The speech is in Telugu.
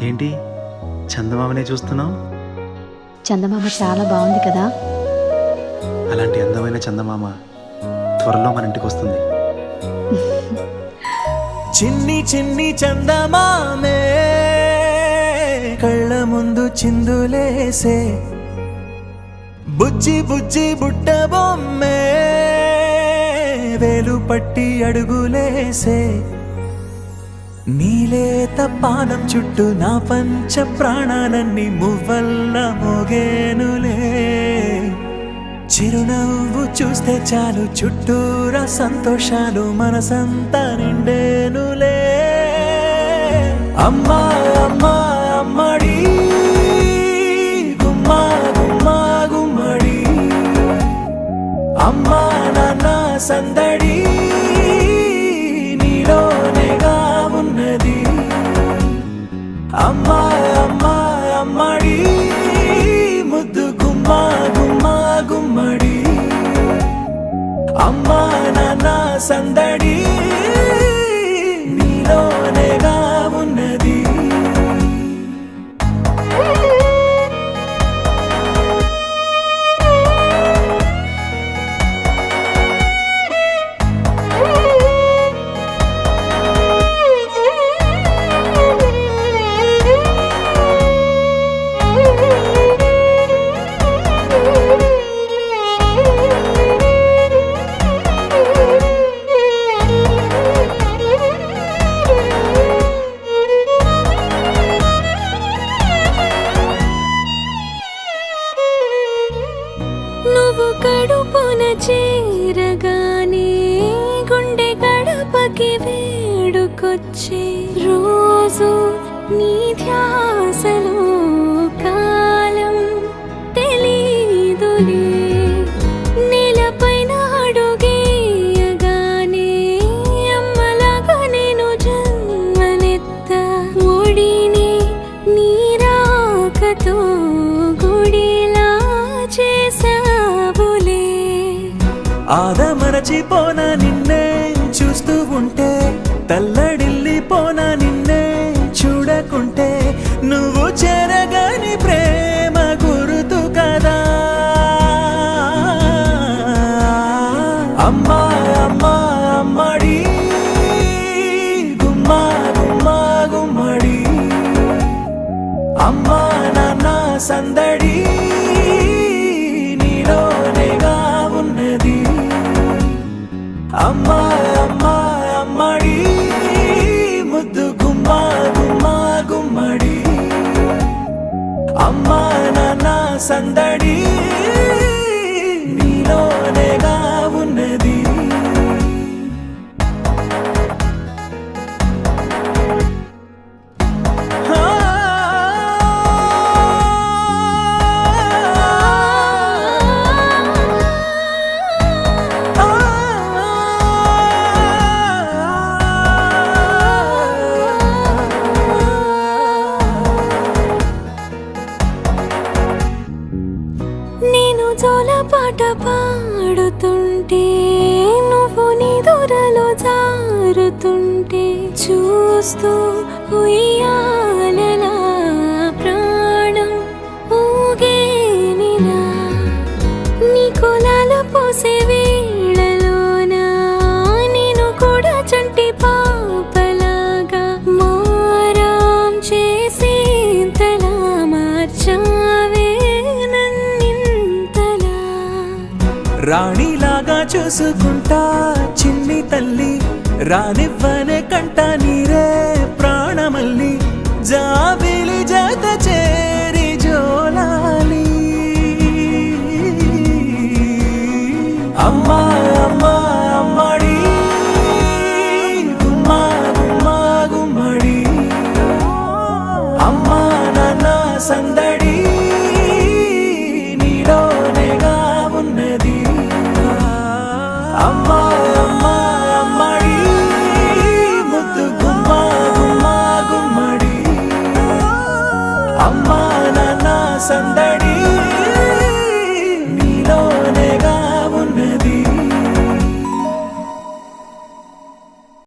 ఏంటి చందమామనే చూస్తున్నావు? చందమామ చాలా బాగుంది కదా. అలాంటి అందమైన చందమామ త్వరలో మన ఇంటికి వస్తుంది. చిన్ని చిన్ని చందమామే కళ్ళ ముందు చిందులేసే, బుజ్జి బుజ్జి బుట్ట బొమ్మే వేలు పట్టి అడుగులేసే, నీలేత పానం చుట్టూ నా పంచ ప్రాణాలన్నీ మువ్వల్ల మోగేనులే. చిరునవ్వు చూస్తే చాలు చుట్టూరా సంతోషాలు మనసంతా నిండేనులే. అమ్మా అమ్మా అమ్మడి గుమ్మా గుమ్మా గుమ్మడి, అమ్మా నాన్న సందడి నీలోనేగా ఉన్నది. అమ్మా అమ్మా అమ్మడి ముద్దు గుమ్మా గుమ్మా గుమ్మడి, అమ్మా నాన్న సందడి నీలోనేగా ఉన్నది. నువ్వు కడుపున చేరగానే గుండె గడపకి వేడుకొచ్చే, రోజు నీ ధ్యాసలో కాలం తెలీదులే. నేలపైన అడుగేయగానే అమ్మలాగా నేను జన్మనెత్త, ఒడిని నీ రాకతో గుడిలా చేసావులే. ఆదమరచిపోనా నిన్నే చూస్తూ ఉంటే, తల్లడిల్లిపోనా నిన్నే చూడకుంటే, నువ్వు చెరగని ప్రేమ గురుతు కదా. అమ్మా అమ్మా అమ్మడి గుమ్మా గుమ్మా గుమ్మడి, అమ్మా నాన్న సందడి నీలోనేగా ఉన్నది. అమ్మా అమ్మా అమ్మడి ముద్దు గుమ్మా గుమ్మా గుమ్మడి, అమ్మా నాన్న సందడి నీలోనేగా ఉన్నది. నేను జోలపాట పాడుతుంటే, నువ్వు నీ దూరలో జారుతుంటే, చూస్తూ ఉయ్యాలలా ప్రాణం ఊగేనిలా. నీ కులాల పోసే వేళలోన నేను కూడా చంటి పాపలాగా మారాం చేసేంతలా మార్చావే నన్నింతలా. రాణిలాగా చూసుకుంటా చిన్ని తల్లి, రానివ్వనే కంట